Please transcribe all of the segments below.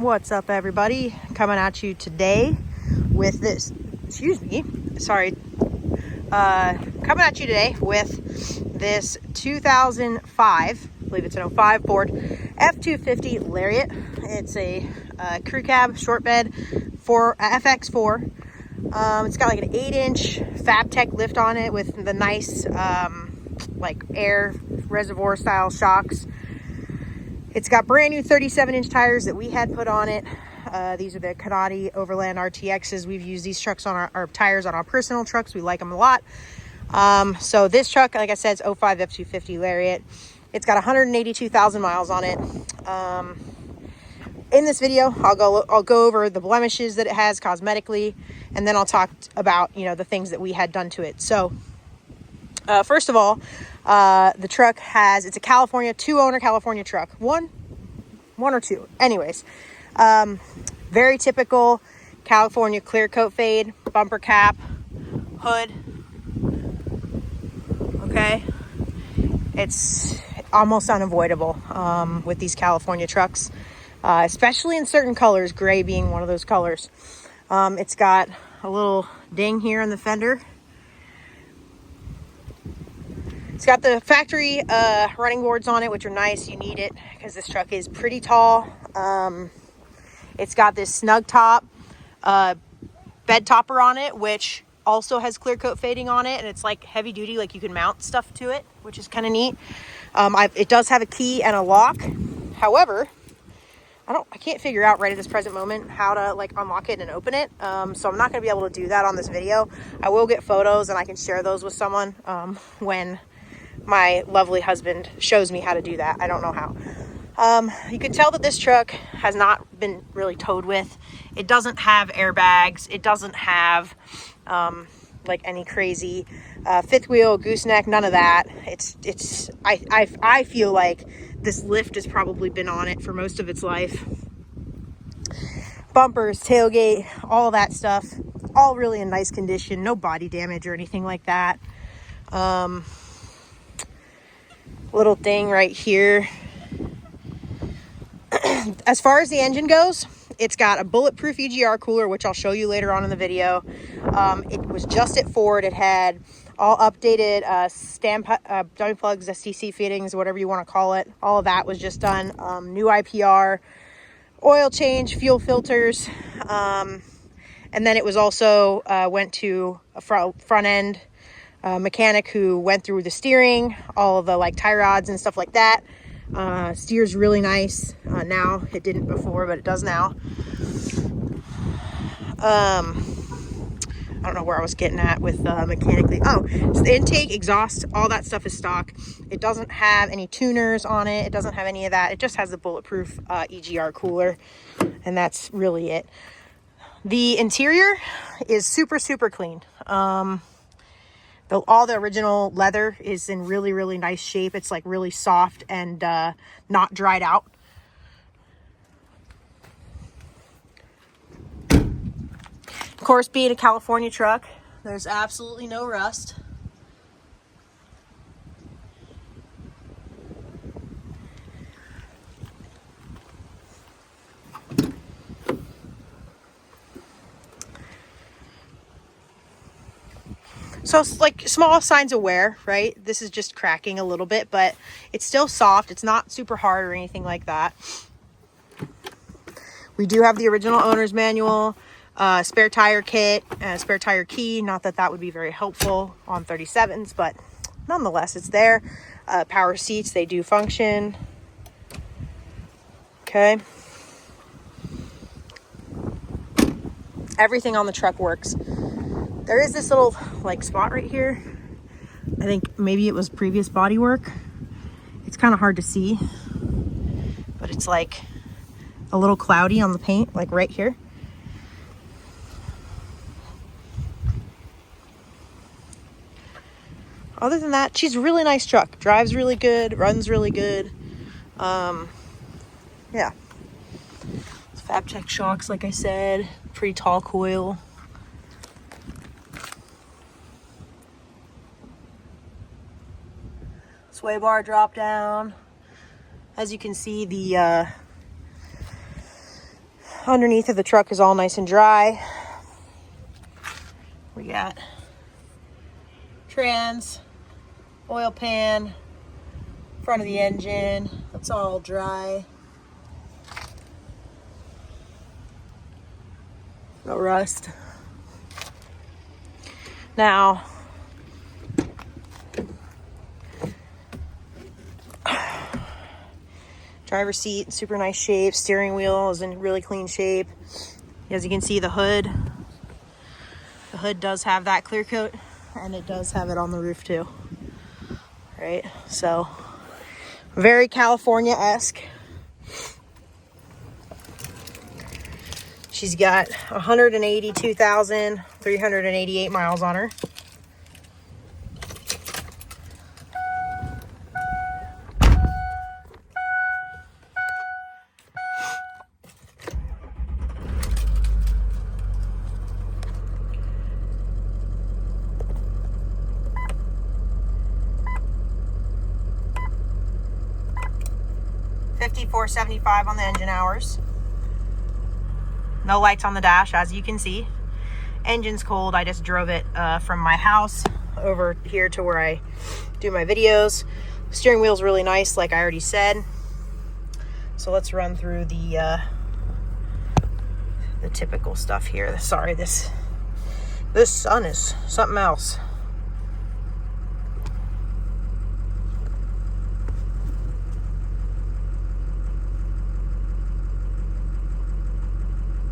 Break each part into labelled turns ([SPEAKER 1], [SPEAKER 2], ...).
[SPEAKER 1] What's up, everybody? Coming at you today with this, coming at you today with this 2005, I believe it's an 05 Ford F250 Lariat. It's a crew cab short bed for FX4. It's got like an 8-inch FabTech lift on it with the nice like air reservoir style shocks. It's got brand new 37-inch tires that we had put on it. These are the Canati Overland RTXs. We've used these trucks on our tires on our personal trucks. We like them a lot. So this truck, like I said, it's 05 F250 Lariat. It's got 182,000 miles on it. In this video, I'll go over the blemishes that it has cosmetically, and then I'll talk about, the things that we had done to it. So first of all, the truck it's a California, 2-owner California truck. One or two. Anyways, very typical California clear coat fade, bumper cap, hood. Okay. It's almost unavoidable with these California trucks, especially in certain colors, gray being one of those colors. It's got a little ding here in the fender. It's got the factory running boards on it, which are nice. You need it because this truck is pretty tall. It's got this snug top bed topper on it, which also has clear coat fading on it, and it's like heavy duty, like you can mount stuff to it, which is kind of neat. It does have a key and a lock. However, I can't figure out right at this present moment how to like unlock it and open it. So I'm not going to be able to do that on this video. I will get photos and I can share those with someone when my lovely husband shows me how to do that. I don't know how. You can tell that this truck has not been really towed with. It doesn't have airbags. It doesn't have like any crazy fifth wheel, gooseneck, none of that. I feel like this lift has probably been on it for most of its life. Bumpers, tailgate, all that stuff, all really in nice condition. No body damage or anything like that. Little thing right here. As far as the engine goes, it's got a Bulletproof EGR cooler, which I'll show you later on in the video. It was just at Ford. It had all updated dummy plugs, STC fittings, whatever you want to call it. All of that was just done. New IPR, oil change, fuel filters. And then it was also went to a front end mechanic who went through the steering, all of the like tie rods and stuff like that. Steers really nice now. It didn't before, but it does now. I don't know where I was getting at with mechanically. Oh, so the intake, exhaust, all that stuff is stock. It doesn't have any tuners on it. It doesn't have any of that. It just has the Bulletproof EGR cooler, and that's really it. The interior is super, super clean. All the original leather is in really, really nice shape. It's like really soft and not dried out. Of course, being a California truck, there's absolutely no rust. So it's like small signs of wear, right? This is just cracking a little bit, but it's still soft. It's not super hard or anything like that. We do have the original owner's manual, spare tire kit, spare tire key. Not that that would be very helpful on 37s, but nonetheless, it's there. Power seats, they do function. Okay. Everything on the truck works. There is this little like spot right here. I think maybe it was previous body work. It's kind of hard to see, but it's like a little cloudy on the paint, like right here. Other than that, she's a really nice truck. Drives really good, runs really good. Yeah. FabTech shocks, like I said, pretty tall coil. Sway bar drop down. As you can see, the Underneath of the truck is all nice and dry. We got trans, oil pan, front of the engine. It's all dry. No rust. Now, driver's seat, super nice shape. Steering wheel is in really clean shape. As you can see, the hood does have that clear coat, and it does have it on the roof too. Right? So, very California-esque. She's got 182,388 miles on her. $54.75 on the engine hours. No lights on the dash, as you can see. Engine's cold. I just drove it from my house over here to where I do my videos. Steering wheel's really nice, like I already said. So let's run through the typical stuff here. Sorry, this sun is something else.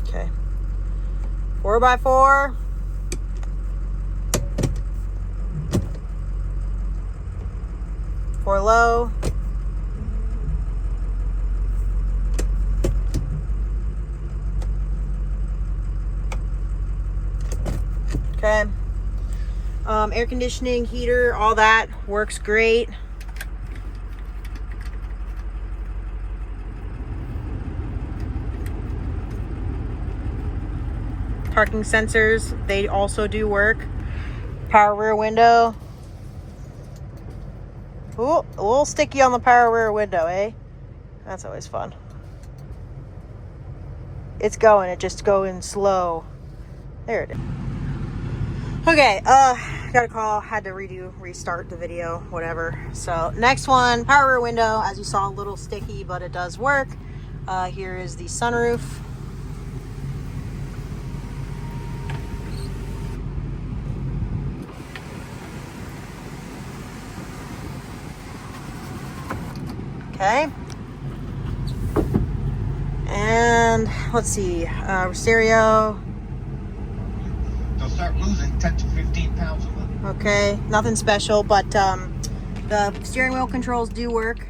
[SPEAKER 1] Okay, 4x4. For low. Okay. Air conditioning, heater, all that works great. Parking sensors, they also do work. Power rear window. Ooh, a little sticky on the power rear window, eh? That's always fun. It's going, it just going slow. There it is. Okay, got a call, had to restart the video, whatever. So next one, power rear window, as you saw, a little sticky, but it does work. Here is the sunroof. Okay. And let's see, stereo.
[SPEAKER 2] They'll start losing 10 to 15 pounds a month.
[SPEAKER 1] Okay, nothing special, but the steering wheel controls do work.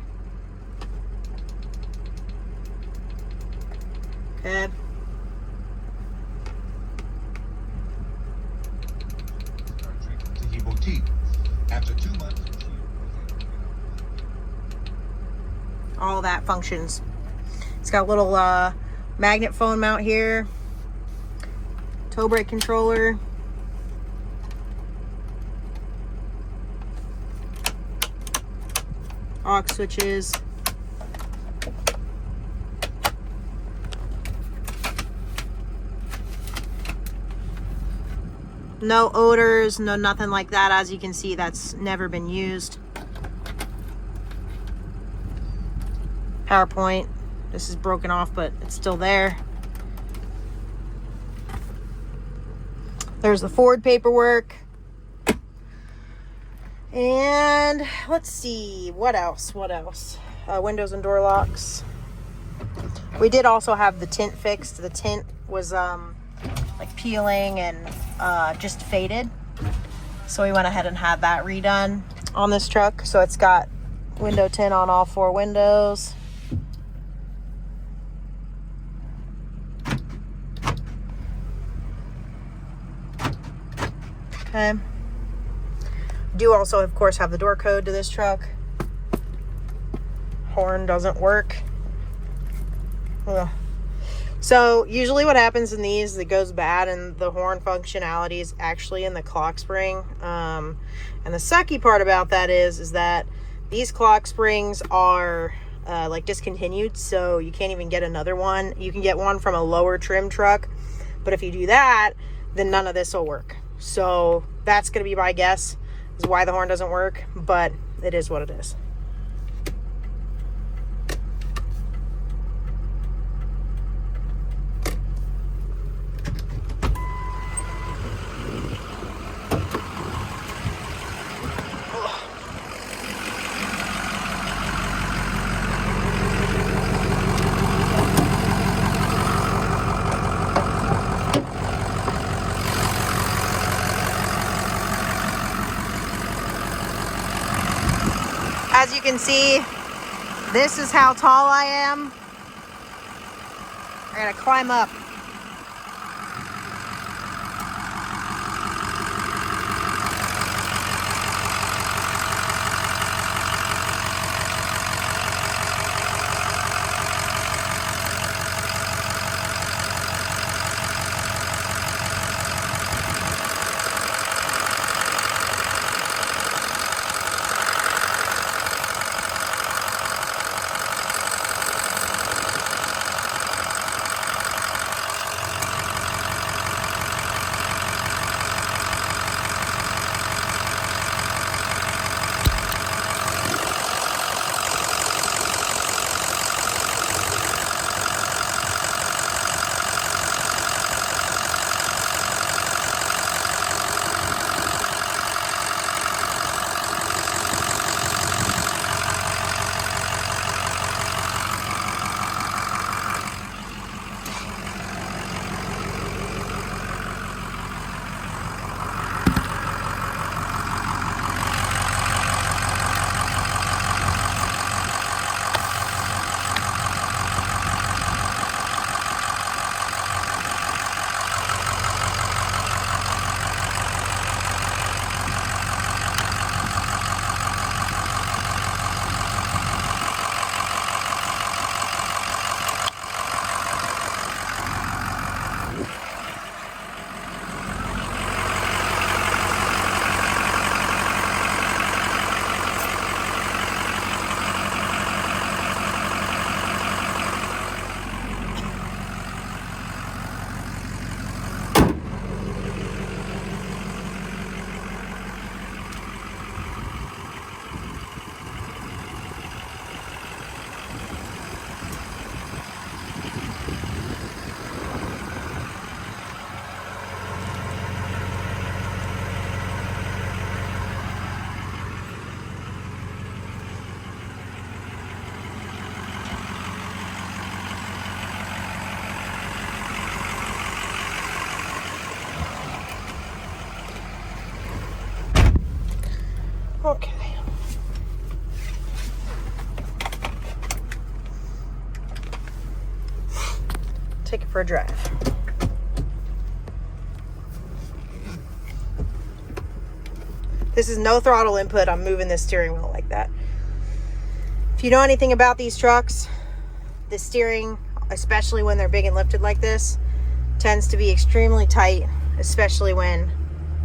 [SPEAKER 1] Okay.
[SPEAKER 2] Start drinking Tahibo tea. After 2 months.
[SPEAKER 1] All that functions. It's got a little magnet phone mount here, toe brake controller, aux switches, no odors, no nothing like that. As you can see, that's never been used. PowerPoint. This is broken off, but it's still there. There's the Ford paperwork. And let's see, what else? Windows and door locks. We did also have the tint fixed. The tint was like peeling and just faded. So we went ahead and had that redone on this truck. So it's got window tint on all 4 windows. Okay. Do also, of course, have the door code to this truck. Horn doesn't work. Ugh. So usually what happens in these, it goes bad, and the horn functionality is actually in the clock spring. And the sucky part about that is that these clock springs are like discontinued, so you can't even get another one. You can get one from a lower trim truck, but if you do that, then none of this will work. So that's going to be my guess is why the horn doesn't work, but it is what it is. As you can see, this is how tall I am. I gotta climb up. Okay. Take it for a drive. This is no throttle input. I'm moving this steering wheel like that. If you know anything about these trucks, the steering, especially when they're big and lifted like this, tends to be extremely tight, especially when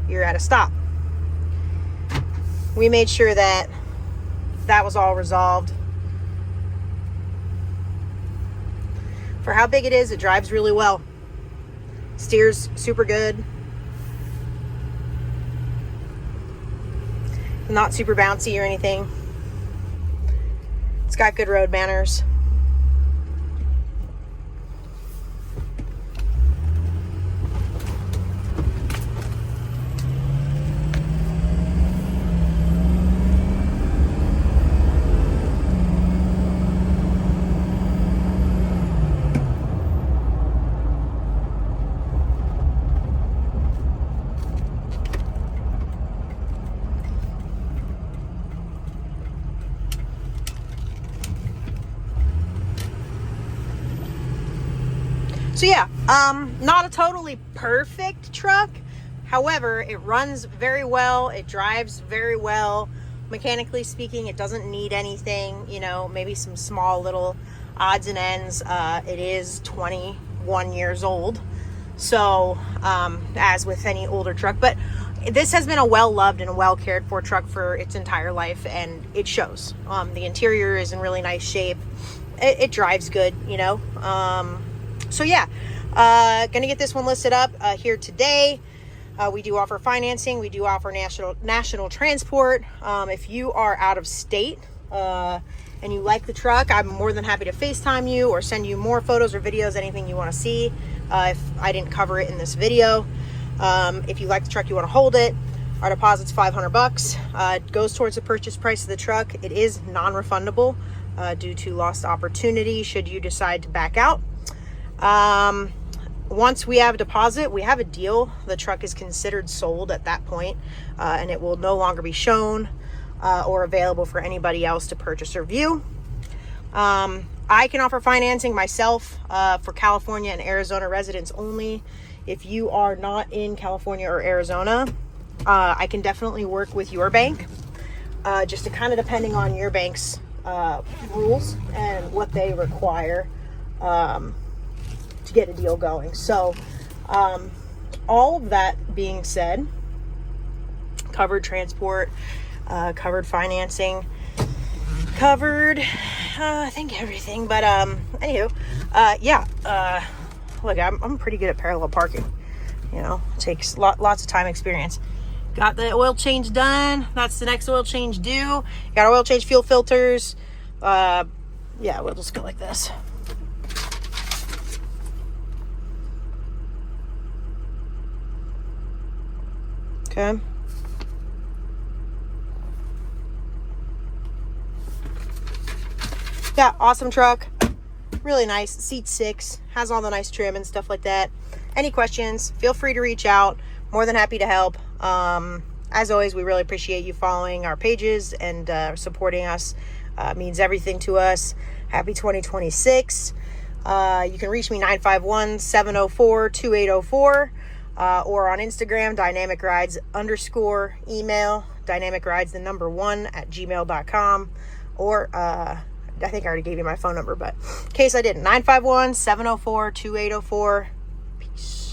[SPEAKER 1] you're at a stop. We made sure that that was all resolved. For how big it is, it drives really well. Steers super good. Not super bouncy or anything. It's got good road manners. So yeah, not a totally perfect truck. However, it runs very well. It drives very well. Mechanically speaking, it doesn't need anything, you know, maybe some small little odds and ends. It is 21 years old. So, as with any older truck, but this has been a well-loved and well cared for truck for its entire life, and it shows. The interior is in really nice shape. It drives good, you know. So yeah, gonna get this one listed up here today. We do offer financing. We do offer national transport. If you are out of state and you like the truck, I'm more than happy to FaceTime you or send you more photos or videos, anything you want to see, if I didn't cover it in this video. If you like the truck, you want to hold it, our deposit's $500. It goes towards the purchase price of the truck. It is non-refundable due to lost opportunity should you decide to back out. Once we have a deposit, we have a deal. The truck is considered sold at that point, and it will no longer be shown or available for anybody else to purchase or view. I can offer financing myself for California and Arizona residents only. If you are not in California or Arizona, I can definitely work with your bank, just to kind of depending on your bank's rules and what they require to get a deal going. So all of that being said, covered transport, covered financing, covered I think everything, but anywho, yeah, look, I'm pretty good at parallel parking, you know. It takes lots of time experience. Got the oil change done. That's the next oil change due. Got oil change, fuel filters. Yeah, we'll just go like this. Okay. Yeah, awesome truck. Really nice. Seat 6. Has all the nice trim and stuff like that. Any questions, feel free to reach out. More than happy to help. As always, we really appreciate you following our pages and supporting us. Means everything to us. Happy 2026. You can reach me 951-704-2804 or on Instagram, dynamicrides_, email dynamicrides1@gmail.com, or I think I already gave you my phone number, but in case I didn't, 951-704-2804. Peace.